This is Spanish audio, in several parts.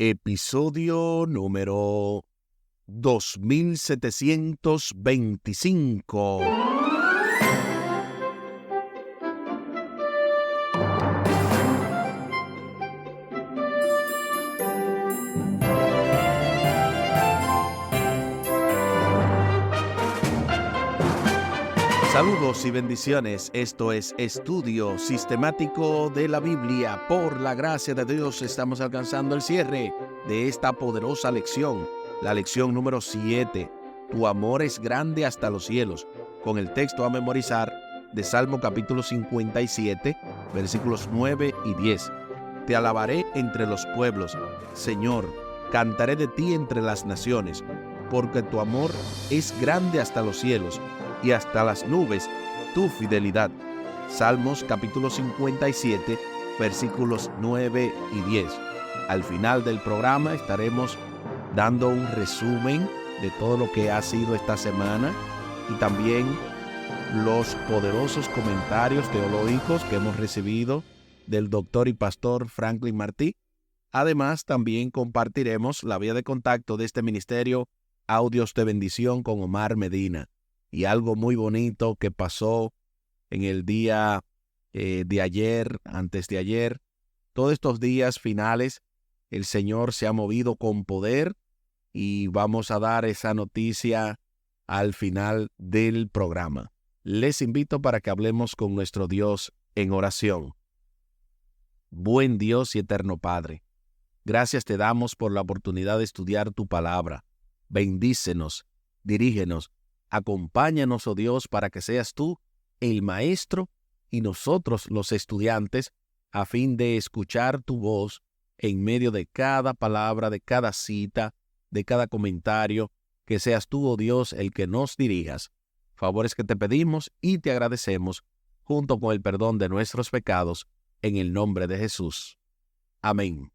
Episodio número 2725. Saludos y bendiciones. Esto es Estudio Sistemático de la Biblia. Por la gracia de Dios estamos alcanzando el cierre de esta poderosa lección, la lección número 7. Tu amor es grande hasta los cielos, con el texto a memorizar de Salmo capítulo 57, versículos 9 y 10. Te alabaré entre los pueblos, Señor, cantaré de ti entre las naciones, porque tu amor es grande hasta los cielos, y hasta las nubes tu fidelidad. Salmos capítulo 57, versículos 9 y 10. Al final del programa estaremos dando un resumen de todo lo que ha sido esta semana y también los poderosos comentarios teológicos que hemos recibido del doctor y pastor Franklin Martí. Además, también compartiremos la vía de contacto de este ministerio, Audios de Bendición con Omar Medina. Y algo muy bonito que pasó en el día de ayer, antes de ayer. Todos estos días finales, el Señor se ha movido con poder y vamos a dar esa noticia al final del programa. Les invito para que hablemos con nuestro Dios en oración. Buen Dios y eterno Padre, gracias te damos por la oportunidad de estudiar tu palabra. Bendícenos, dirígenos. Acompáñanos, oh Dios, para que seas tú el maestro y nosotros los estudiantes, a fin de escuchar tu voz en medio de cada palabra, de cada cita, de cada comentario, que seas tú, oh Dios, el que nos dirijas. Favores que te pedimos y te agradecemos, junto con el perdón de nuestros pecados, en el nombre de Jesús. Amén.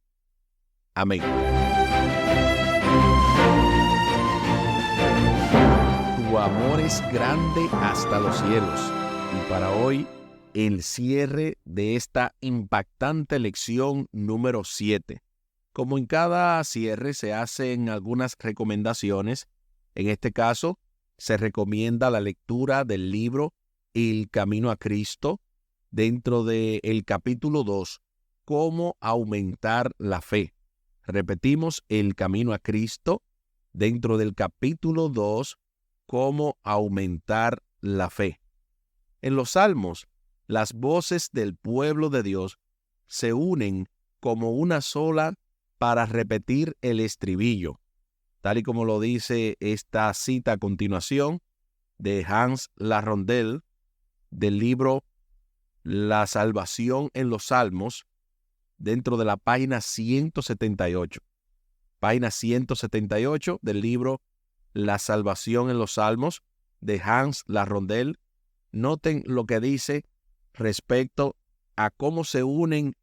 Amén. Tu amor es grande hasta los cielos. Y para hoy, el cierre de esta impactante lección número 7. Como en cada cierre se hacen algunas recomendaciones, en este caso se recomienda la lectura del libro El Camino a Cristo, dentro del capítulo 2, Cómo aumentar la fe. Repetimos, El Camino a Cristo, dentro del capítulo 2, Cómo aumentar la fe. En los Salmos, las voces del pueblo de Dios se unen como una sola para repetir el estribillo, tal y como lo dice esta cita a continuación de Hans Larrondel del libro La Salvación en los Salmos, dentro de la página 178. Página 178 del libro La Salvación en los Salmos, de Hans Larrondel. Noten lo que dice respecto a cómo se unen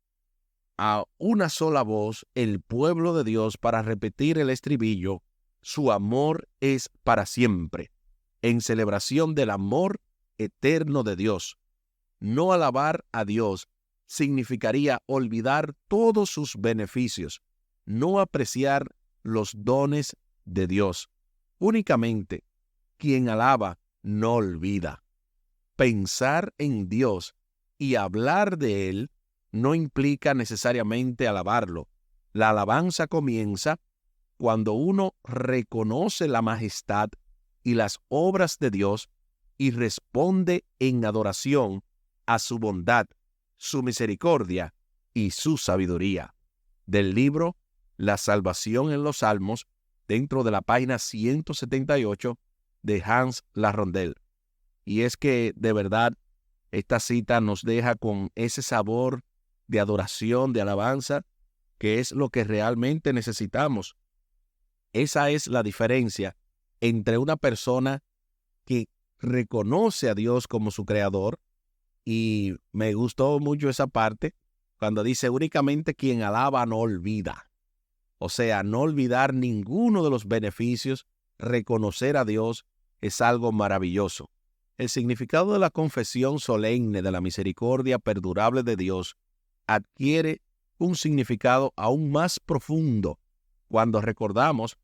a una sola voz el pueblo de Dios para repetir el estribillo: su amor es para siempre, en celebración del amor eterno de Dios. No alabar a Dios significaría olvidar todos sus beneficios, no apreciar los dones de Dios. Únicamente quien alaba no olvida. Pensar en Dios y hablar de Él no implica necesariamente alabarlo. La alabanza comienza cuando uno reconoce la majestad y las obras de Dios y responde en adoración a su bondad, su misericordia y su sabiduría. Del libro La Salvación en los Salmos, dentro de la página 178 de Hans Larrondel. Y es que, de verdad, esta cita nos deja con ese sabor de adoración, de alabanza, que es lo que realmente necesitamos. Esa es la diferencia entre una persona que reconoce a Dios como su creador, y me gustó mucho esa parte, cuando dice únicamente quien alaba no olvida. O sea, no olvidar ninguno de los beneficios, reconocer a Dios es algo maravilloso. El significado de la confesión solemne de la misericordia perdurable de Dios adquiere un significado aún más profundo cuando recordamos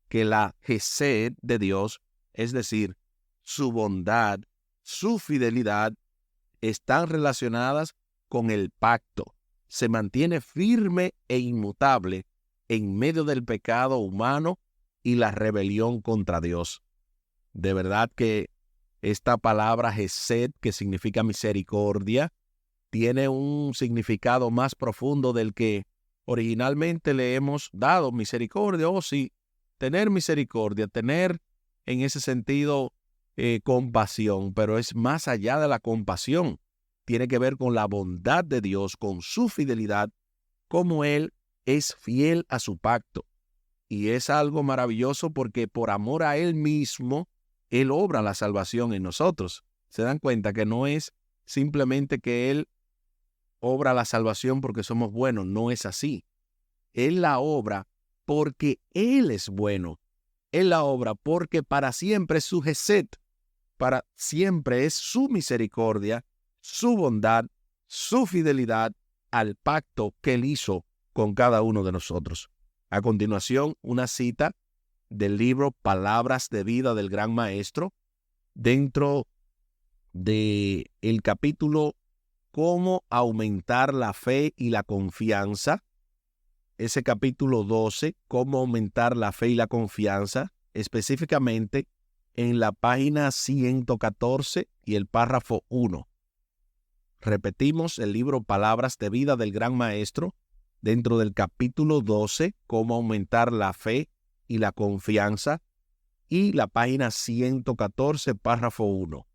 que la Gesed de Dios, es decir, su bondad, su fidelidad, están relacionadas con el pacto. Se mantiene firme e inmutable en medio del pecado humano y la rebelión contra Dios. De verdad que esta palabra Gesed, que significa misericordia, tiene un significado más profundo del que originalmente le hemos dado. Misericordia, sí, tener misericordia, tener en ese sentido compasión, pero es más allá de la compasión. Tiene que ver con la bondad de Dios, con su fidelidad, como Él es fiel a su pacto. Y es algo maravilloso porque por amor a Él mismo, Él obra la salvación en nosotros. Se dan cuenta que no es simplemente que Él obra la salvación porque somos buenos, no es así. Él la obra porque Él es bueno. Él la obra porque para siempre es su Gesed, para siempre es su misericordia, su bondad, su fidelidad al pacto que Él hizo con cada uno de nosotros. A continuación, una cita del libro Palabras de Vida del Gran Maestro, dentro del capítulo Cómo aumentar la fe y la confianza. Ese capítulo 12, Cómo aumentar la fe y la confianza, específicamente en la página 114 y el párrafo 1. Repetimos el libro Palabras de Vida del Gran Maestro, dentro del capítulo 12, Cómo aumentar la fe y la confianza, y la página 114, párrafo 1.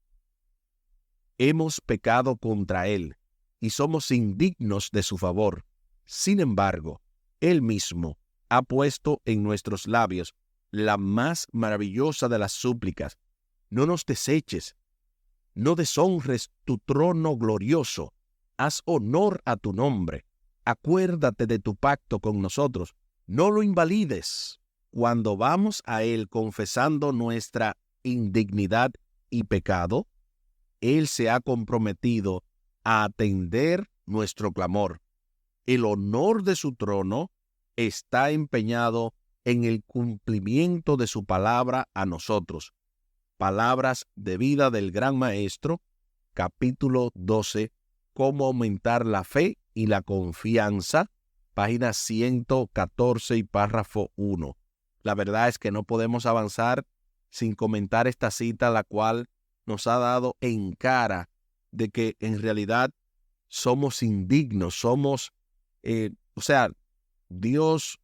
Hemos pecado contra Él y somos indignos de su favor. Sin embargo, Él mismo ha puesto en nuestros labios la más maravillosa de las súplicas. No nos deseches, no deshonres tu trono glorioso, haz honor a tu nombre, acuérdate de tu pacto con nosotros, no lo invalides. Cuando vamos a Él confesando nuestra indignidad y pecado, Él se ha comprometido a atender nuestro clamor. El honor de su trono está empeñado en el cumplimiento de su palabra a nosotros. Palabras de Vida del Gran Maestro, capítulo 12, Cómo aumentar la fe y la confianza, página 114 y párrafo 1. La verdad es que no podemos avanzar sin comentar esta cita, la cual nos ha dado en cara de que en realidad somos indignos, Dios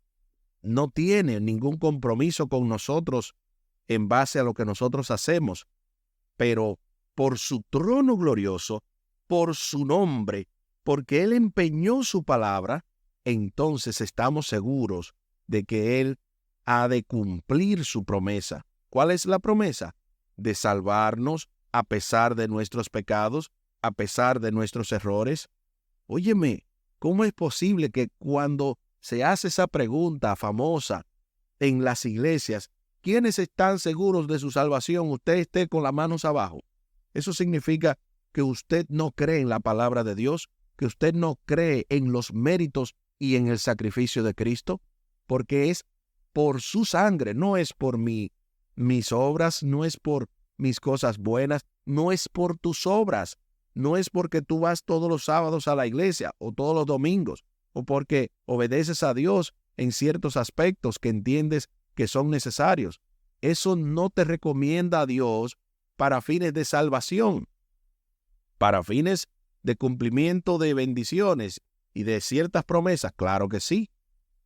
no tiene ningún compromiso con nosotros en base a lo que nosotros hacemos, pero por su trono glorioso, por su nombre, porque Él empeñó su palabra, entonces estamos seguros de que Él ha de cumplir su promesa. ¿Cuál es la promesa? De salvarnos a pesar de nuestros pecados, a pesar de nuestros errores. Óyeme, ¿cómo es posible que cuando se hace esa pregunta famosa en las iglesias, ¿quiénes están seguros de su salvación? Usted esté con las manos abajo. Eso significa que usted no cree en la palabra de Dios, que usted no cree en los méritos y en el sacrificio de Cristo, porque es por su sangre, no es por mis obras, no es por mis cosas buenas, no es por tus obras, no es porque tú vas todos los sábados a la iglesia o todos los domingos, o porque obedeces a Dios en ciertos aspectos que entiendes que son necesarios. Eso no te recomienda a Dios para fines de salvación, para fines de cumplimiento de bendiciones y de ciertas promesas. Claro que sí.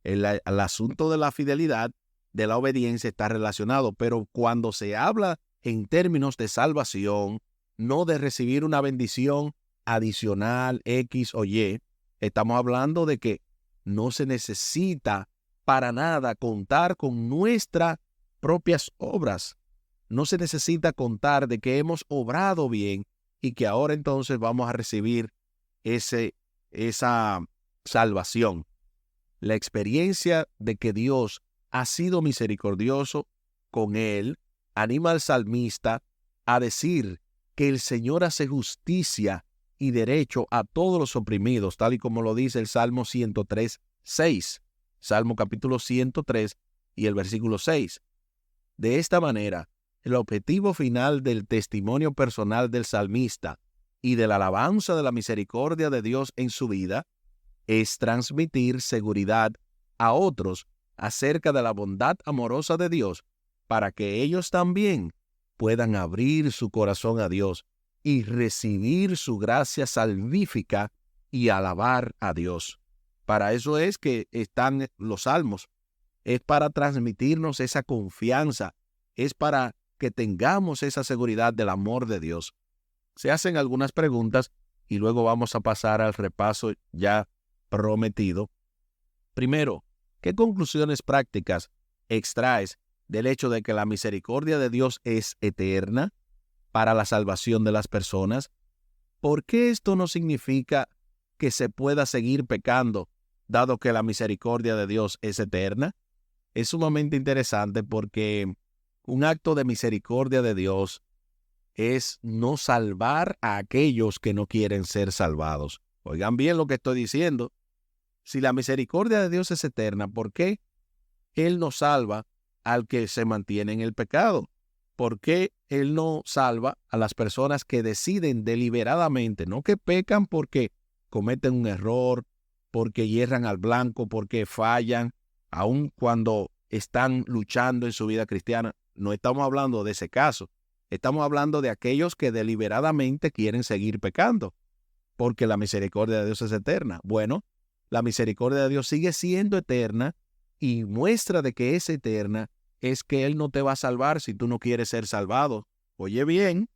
El asunto de la fidelidad, de la obediencia está relacionado, pero cuando se habla en términos de salvación, no de recibir una bendición adicional X o Y, estamos hablando de que no se necesita para nada contar con nuestras propias obras. No se necesita contar de que hemos obrado bien y que ahora entonces vamos a recibir esa salvación. La experiencia de que Dios ha sido misericordioso con él anima al salmista a decir que el Señor hace justicia y derecho a todos los oprimidos, tal y como lo dice el Salmo 103:6. Salmo capítulo 103 y el versículo 6. De esta manera, el objetivo final del testimonio personal del salmista y de la alabanza de la misericordia de Dios en su vida es transmitir seguridad a otros acerca de la bondad amorosa de Dios para que ellos también puedan abrir su corazón a Dios y recibir su gracia salvífica y alabar a Dios. Para eso es que están los salmos. Es para transmitirnos esa confianza. Es para que tengamos esa seguridad del amor de Dios. Se hacen algunas preguntas y luego vamos a pasar al repaso ya prometido. Primero, ¿qué conclusiones prácticas extraes del hecho de que la misericordia de Dios es eterna para la salvación de las personas? ¿Por qué esto no significa que se pueda seguir pecando, dado que la misericordia de Dios es eterna? Es sumamente interesante porque un acto de misericordia de Dios es no salvar a aquellos que no quieren ser salvados. Oigan bien lo que estoy diciendo. Si la misericordia de Dios es eterna, ¿por qué Él no salva al que se mantiene en el pecado? ¿Por qué Él no salva a las personas que deciden deliberadamente, no que pecan porque cometen un error, porque hierran al blanco, porque fallan, aun cuando están luchando en su vida cristiana? No estamos hablando de ese caso. Estamos hablando de aquellos que deliberadamente quieren seguir pecando, porque la misericordia de Dios es eterna. Bueno, la misericordia de Dios sigue siendo eterna y muestra de que es eterna es que Él no te va a salvar si tú no quieres ser salvado. Oye bien,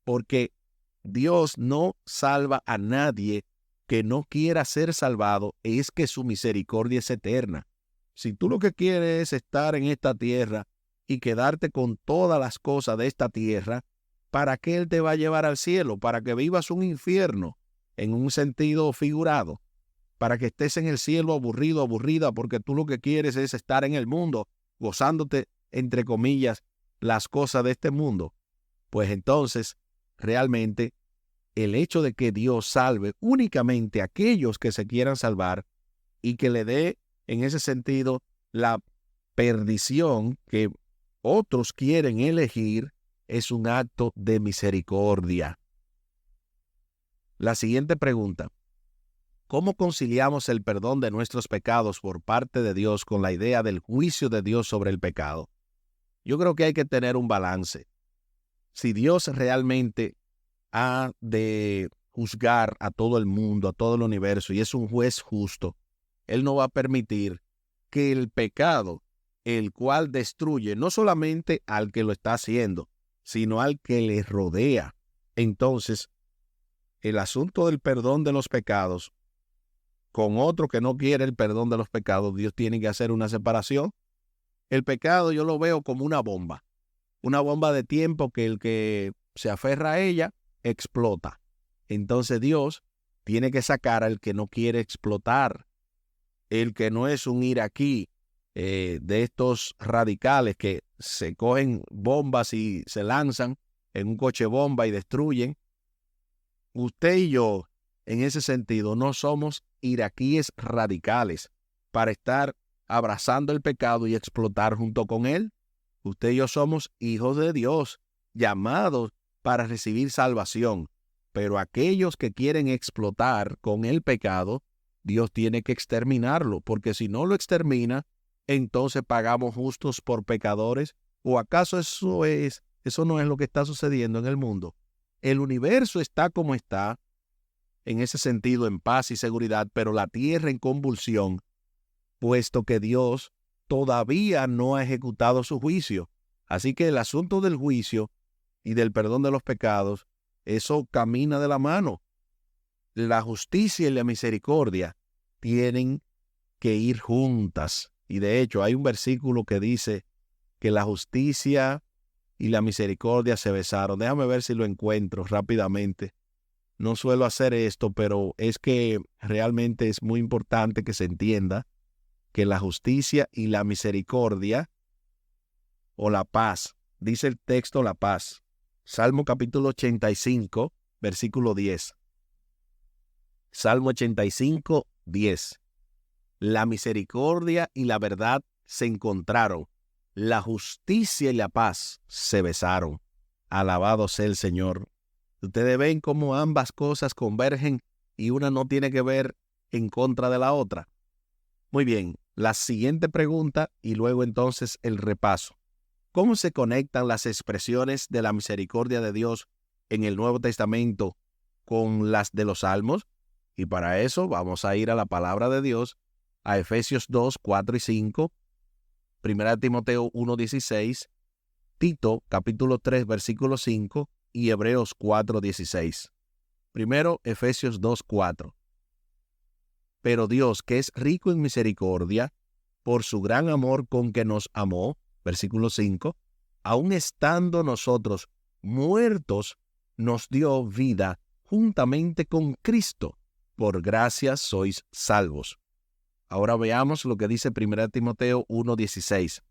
porque Dios no salva a nadie que no quiera ser salvado, es que su misericordia es eterna. Si tú lo que quieres es estar en esta tierra y quedarte con todas las cosas de esta tierra, ¿para qué Él te va a llevar al cielo? ¿Para que vivas un infierno en un sentido figurado? ¿Para que estés en el cielo aburrido, aburrida, porque tú lo que quieres es estar en el mundo, gozándote, entre comillas, las cosas de este mundo? Pues entonces, realmente, el hecho de que Dios salve únicamente a aquellos que se quieran salvar y que le dé, en ese sentido, la perdición que otros quieren elegir, es un acto de misericordia. La siguiente pregunta: ¿cómo conciliamos el perdón de nuestros pecados por parte de Dios con la idea del juicio de Dios sobre el pecado? Yo creo que hay que tener un balance. Si Dios realmente ha de juzgar a todo el mundo, a todo el universo, y es un juez justo, Él no va a permitir que el pecado, el cual destruye no solamente al que lo está haciendo, sino al que le rodea. Entonces, el asunto del perdón de los pecados, con otro que no quiere el perdón de los pecados, Dios tiene que hacer una separación. El pecado yo lo veo como una bomba de tiempo que el que se aferra a ella explota. Entonces Dios tiene que sacar al que no quiere explotar, el que no es un iraquí de estos radicales que se cogen bombas y se lanzan en un coche bomba y destruyen. Usted y yo, en ese sentido, no somos iraquíes radicales para estar abrazando el pecado y explotar junto con él. Usted y yo somos hijos de Dios, llamados para recibir salvación. Pero aquellos que quieren explotar con el pecado, Dios tiene que exterminarlo, porque si no lo extermina, entonces pagamos justos por pecadores. ¿O acaso eso no es lo que está sucediendo en el mundo? El universo está como está, en ese sentido, en paz y seguridad, pero la tierra en convulsión, puesto que Dios todavía no ha ejecutado su juicio. Así que el asunto del juicio y del perdón de los pecados, eso camina de la mano. La justicia y la misericordia tienen que ir juntas. Y de hecho, hay un versículo que dice que la justicia y la misericordia se besaron. Déjame ver si lo encuentro rápidamente. No suelo hacer esto, pero es que realmente es muy importante que se entienda que la justicia y la misericordia, o la paz, dice el texto la paz. Salmo capítulo 85, versículo 10. Salmo 85, 10. La misericordia y la verdad se encontraron. La justicia y la paz se besaron. Alabado sea el Señor. Ustedes ven cómo ambas cosas convergen y una no tiene que ver en contra de la otra. Muy bien, la siguiente pregunta y luego entonces el repaso. ¿Cómo se conectan las expresiones de la misericordia de Dios en el Nuevo Testamento con las de los Salmos? Y para eso vamos a ir a la palabra de Dios, a Efesios 2, 4 y 5, 1 Timoteo 1, 16, Tito capítulo 3, versículo 5 y Hebreos 4, 16. Primero, Efesios 2, 4. Pero Dios, que es rico en misericordia, por su gran amor con que nos amó, versículo 5, aun estando nosotros muertos, nos dio vida juntamente con Cristo. Por gracia sois salvos. Ahora veamos lo que dice 1 Timoteo 1:16.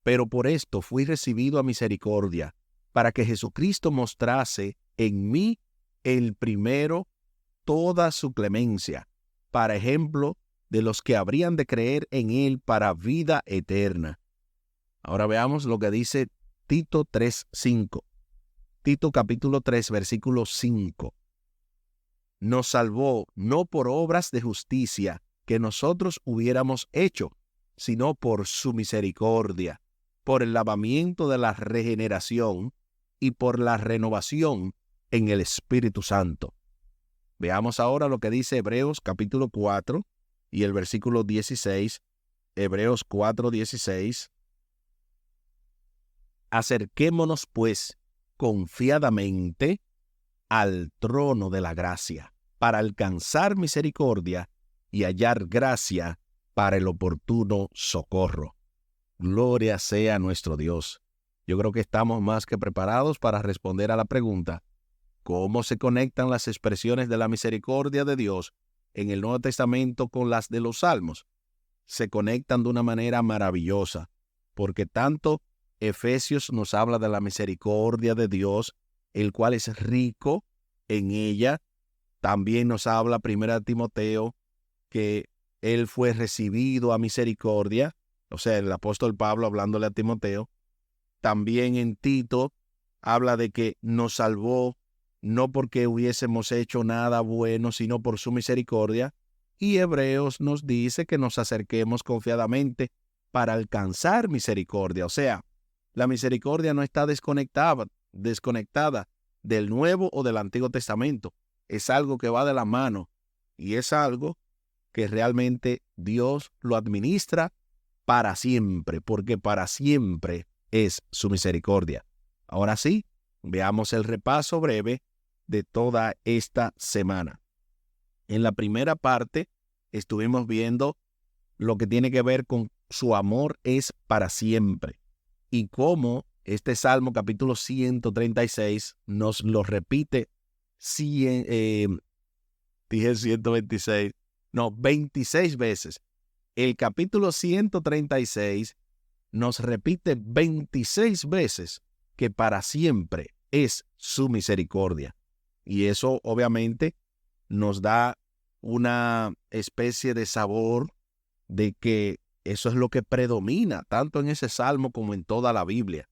Pero por esto fui recibido a misericordia, para que Jesucristo mostrase en mí el primero toda su clemencia, para ejemplo de los que habrían de creer en él para vida eterna. Ahora veamos lo que dice Tito 3:5. Tito capítulo 3, versículo 5. Nos salvó no por obras de justicia que nosotros hubiéramos hecho, sino por su misericordia, por el lavamiento de la regeneración y por la renovación en el Espíritu Santo. Veamos ahora lo que dice Hebreos capítulo 4 y el versículo 16. Hebreos 4:16. Acerquémonos pues confiadamente al trono de la gracia, para alcanzar misericordia y hallar gracia para el oportuno socorro. Gloria sea a nuestro Dios. Yo creo que estamos más que preparados para responder a la pregunta: ¿cómo se conectan las expresiones de la misericordia de Dios en el Nuevo Testamento con las de los Salmos? Se conectan de una manera maravillosa, porque tanto Efesios nos habla de la misericordia de Dios, el cual es rico en ella. También nos habla 1 Timoteo que él fue recibido a misericordia, o sea, el apóstol Pablo hablándole a Timoteo. También en Tito habla de que nos salvó no porque hubiésemos hecho nada bueno, sino por su misericordia. Y Hebreos nos dice que nos acerquemos confiadamente para alcanzar misericordia. O sea, la misericordia no está desconectada del Nuevo o del Antiguo Testamento. Es algo que va de la mano y es algo que realmente Dios lo administra para siempre, porque para siempre es su misericordia. Ahora sí, veamos el repaso breve de toda esta semana. En la primera parte estuvimos viendo lo que tiene que ver con su amor es para siempre y cómo este Salmo capítulo 136 nos lo repite 26 veces. El capítulo 136 nos repite 26 veces que para siempre es su misericordia. Y eso obviamente nos da una especie de sabor de que eso es lo que predomina tanto en ese salmo como en toda la Biblia.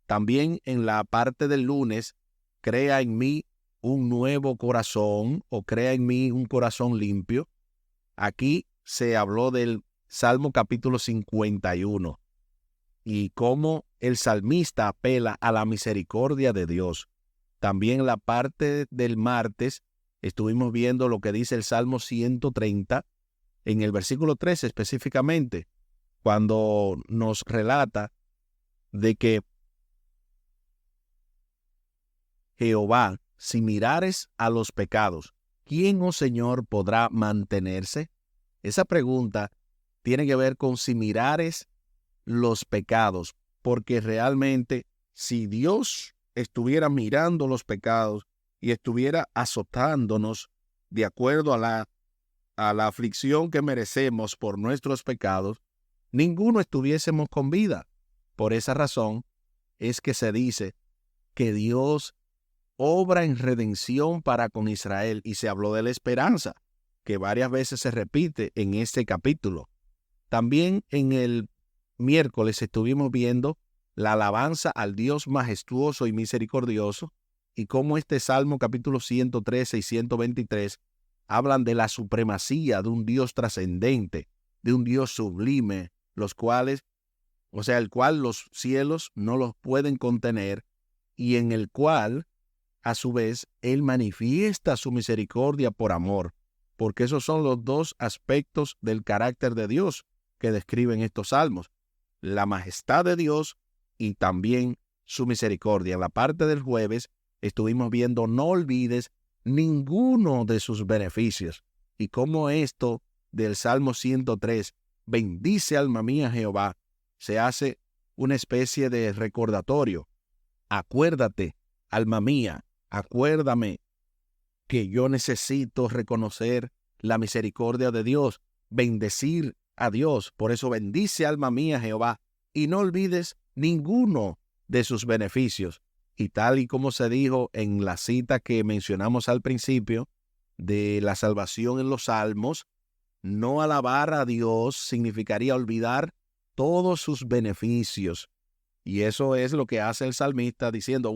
También en la parte del lunes, crea en mí un nuevo corazón o crea en mí un corazón limpio. Aquí se habló del Salmo capítulo 51 y cómo el salmista apela a la misericordia de Dios. También en la parte del martes estuvimos viendo lo que dice el Salmo 130, en el versículo 13 específicamente, cuando nos relata de que Jehová, si mirares a los pecados, ¿quién, oh Señor, podrá mantenerse? Esa pregunta tiene que ver con si mirares los pecados, porque realmente si Dios estuviera mirando los pecados y estuviera azotándonos de acuerdo a la aflicción que merecemos por nuestros pecados, ninguno estuviésemos con vida. Por esa razón es que se dice que Dios obra en redención para con Israel y se habló de la esperanza, que varias veces se repite en este capítulo. También en el miércoles estuvimos viendo la alabanza al Dios majestuoso y misericordioso y cómo este Salmo capítulo 113 y 123 hablan de la supremacía de un Dios trascendente, de un Dios sublime, el cual los cielos no los pueden contener y en el cual, a su vez, Él manifiesta su misericordia por amor, porque esos son los dos aspectos del carácter de Dios que describen estos salmos, la majestad de Dios y también su misericordia. En la parte del jueves estuvimos viendo no olvides ninguno de sus beneficios y cómo esto del Salmo 103, bendice alma mía Jehová, se hace una especie de recordatorio. Acuérdate, alma mía, acuérdame que yo necesito reconocer la misericordia de Dios, bendecir a Dios. Por eso bendice alma mía Jehová y no olvides ninguno de sus beneficios. Y tal y como se dijo en la cita que mencionamos al principio de la salvación en los Salmos, no alabar a Dios significaría olvidar todos sus beneficios. Y eso es lo que hace el salmista diciendo,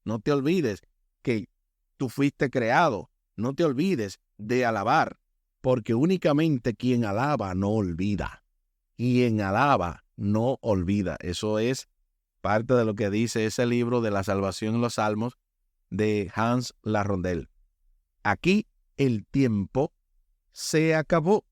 no te olvides que tú fuiste creado, no te olvides de alabar, porque únicamente quien alaba no olvida. Quien alaba no olvida. Eso es parte de lo que dice ese libro de la salvación en los Salmos de Hans Larrondel. Aquí el tiempo se acabó.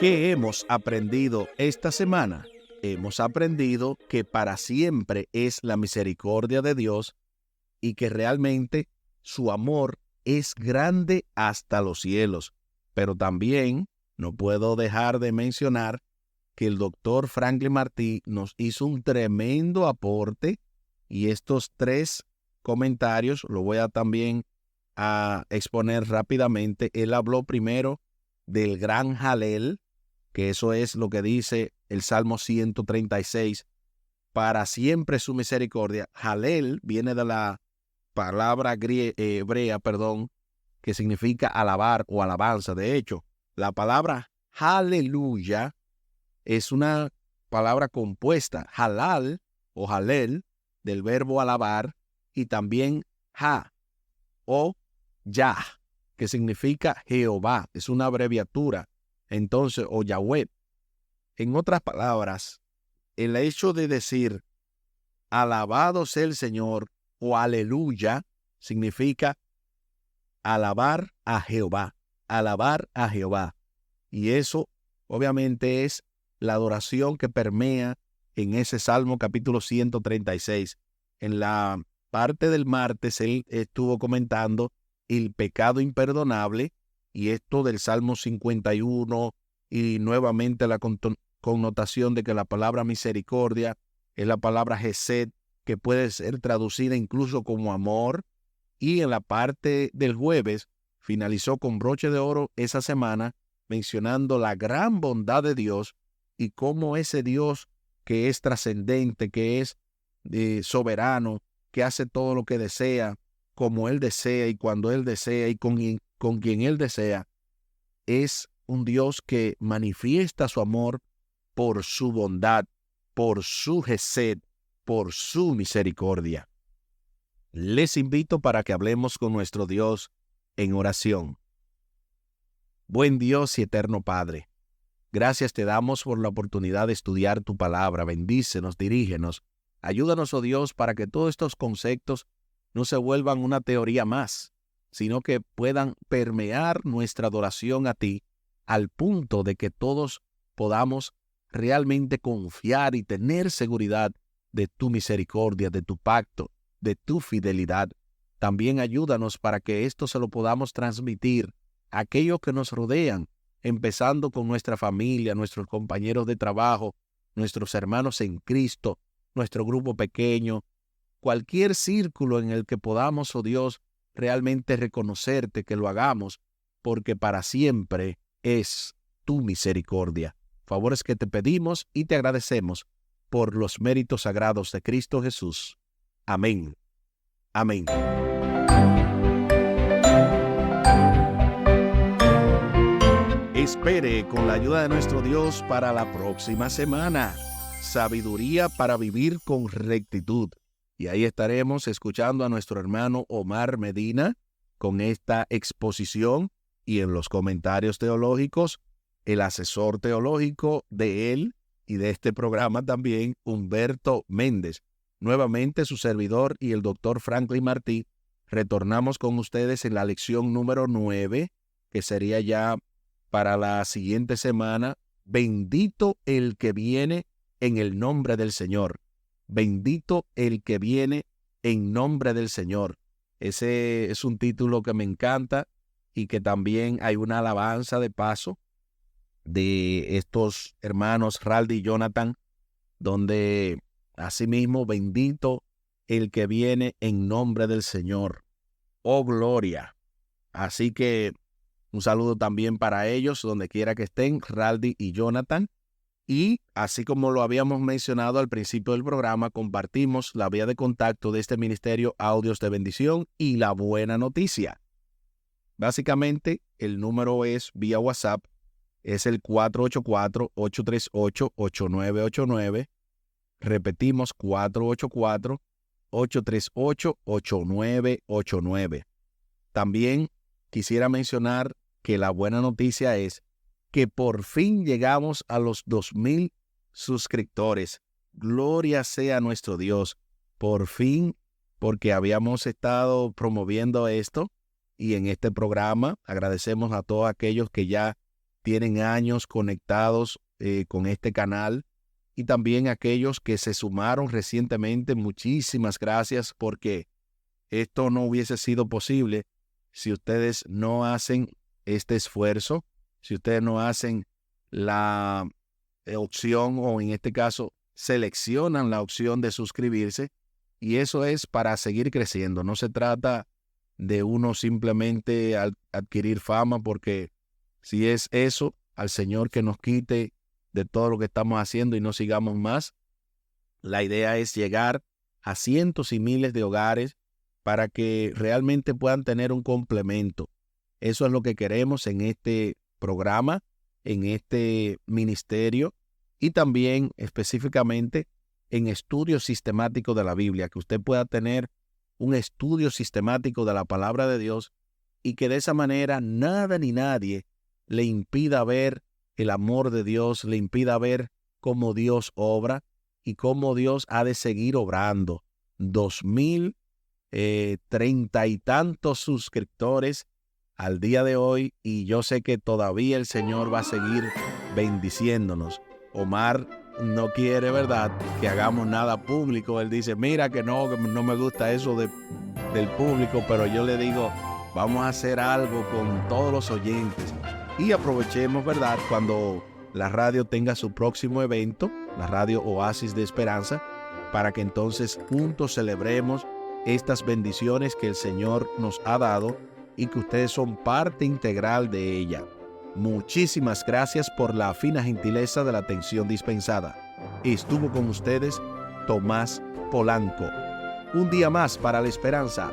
¿Qué hemos aprendido esta semana? Hemos aprendido que para siempre es la misericordia de Dios y que realmente su amor es grande hasta los cielos. Pero también no puedo dejar de mencionar que el doctor Franklin Martí nos hizo un tremendo aporte y estos 3 comentarios lo voy a también a exponer rápidamente. Él habló primero del gran Jalel, que eso es lo que dice el Salmo 136, para siempre su misericordia. Jalel viene de la palabra hebrea, que significa alabar o alabanza. De hecho, la palabra aleluya es una palabra compuesta, halal o halel, del verbo alabar, y también ja o yah, que significa Jehová, es una abreviatura, entonces, o Yahweh. En otras palabras, el hecho de decir alabado sea el Señor o aleluya significa alabar a Jehová, alabar a Jehová. Y eso obviamente es la adoración que permea en ese Salmo capítulo 136. En la parte del martes él estuvo comentando el pecado imperdonable y esto del Salmo 51 y nuevamente la connotación de que la palabra misericordia es la palabra Hesed, que puede ser traducida incluso como amor. Y en la parte del jueves finalizó con broche de oro esa semana mencionando la gran bondad de Dios y cómo ese Dios que es trascendente, que es soberano, que hace todo lo que desea, como Él desea y cuando Él desea y con quien Él desea, es un Dios que manifiesta su amor por su bondad, por su Hesed, por su misericordia. Les invito para que hablemos con nuestro Dios en oración. Buen Dios y eterno Padre, gracias te damos por la oportunidad de estudiar tu palabra. Bendícenos, dirígenos. Ayúdanos, oh Dios, para que todos estos conceptos no se vuelvan una teoría más, sino que puedan permear nuestra adoración a ti al punto de que todos podamos realmente confiar y tener seguridad de tu misericordia, de tu pacto, de tu fidelidad. También ayúdanos para que esto se lo podamos transmitir a aquellos que nos rodean, empezando con nuestra familia, nuestros compañeros de trabajo, nuestros hermanos en Cristo, nuestro grupo pequeño, cualquier círculo en el que podamos, oh Dios, realmente reconocerte, que lo hagamos, porque para siempre es tu misericordia. Favores que te pedimos y te agradecemos por los méritos sagrados de Cristo Jesús. Amén. Amén. Espere con la ayuda de nuestro Dios para la próxima semana. Sabiduría para vivir con rectitud. Y ahí estaremos escuchando a nuestro hermano Omar Medina con esta exposición y en los comentarios teológicos, el asesor teológico de él y de este programa también, Humberto Méndez. Nuevamente su servidor y el doctor Franklin Martí retornamos con ustedes en la lección número 9, que sería ya para la siguiente semana. Bendito el que viene en el nombre del Señor. Bendito el que viene en nombre del Señor. Ese es un título que me encanta y que también hay una alabanza de paso de estos hermanos Raldi y Jonathan, donde asimismo bendito el que viene en nombre del Señor. Oh, gloria. Así que un saludo también para ellos, donde quiera que estén, Raldi y Jonathan. Y así como lo habíamos mencionado al principio del programa, compartimos la vía de contacto de este ministerio Audios de Bendición y la buena noticia. Básicamente, el número es vía WhatsApp, es el 484-838-8989. Repetimos, 484-838-8989. También quisiera mencionar que la buena noticia es que por fin llegamos a los 2,000 suscriptores. Gloria sea nuestro Dios. Por fin, porque habíamos estado promoviendo esto y en este programa agradecemos a todos aquellos que ya tienen años conectados con este canal y también aquellos que se sumaron recientemente. Muchísimas gracias, porque esto no hubiese sido posible si ustedes no hacen este esfuerzo, si ustedes no hacen la opción, o en este caso seleccionan la opción de suscribirse, y eso es para seguir creciendo. No se trata de uno simplemente adquirir fama, porque si es eso, al Señor que nos quite de todo lo que estamos haciendo y no sigamos más. La idea es llegar a cientos y miles de hogares para que realmente puedan tener un complemento. Eso es lo que queremos en este programa, en este ministerio, y también específicamente en estudio sistemático de la Biblia, que usted pueda tener un estudio sistemático de la palabra de Dios y que de esa manera nada ni nadie le impida ver el amor de Dios, le impida ver cómo Dios obra y cómo Dios ha de seguir obrando. 2,030 y tantos suscriptores al día de hoy, y yo sé que todavía el Señor va a seguir bendiciéndonos. Omar no quiere, ¿verdad?, que hagamos nada público. Él dice, mira que no me gusta eso del público, pero yo le digo, vamos a hacer algo con todos los oyentes. Y aprovechemos, ¿verdad?, cuando la radio tenga su próximo evento, la radio Oasis de Esperanza, para que entonces juntos celebremos estas bendiciones que el Señor nos ha dado y que ustedes son parte integral de ella. Muchísimas gracias por la fina gentileza de la atención dispensada. Estuvo con ustedes Tomás Polanco. Un día más para la esperanza,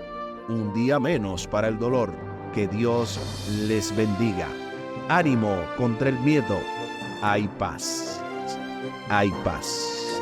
un día menos para el dolor. Que Dios les bendiga. Ánimo contra el miedo. Hay paz. Hay paz.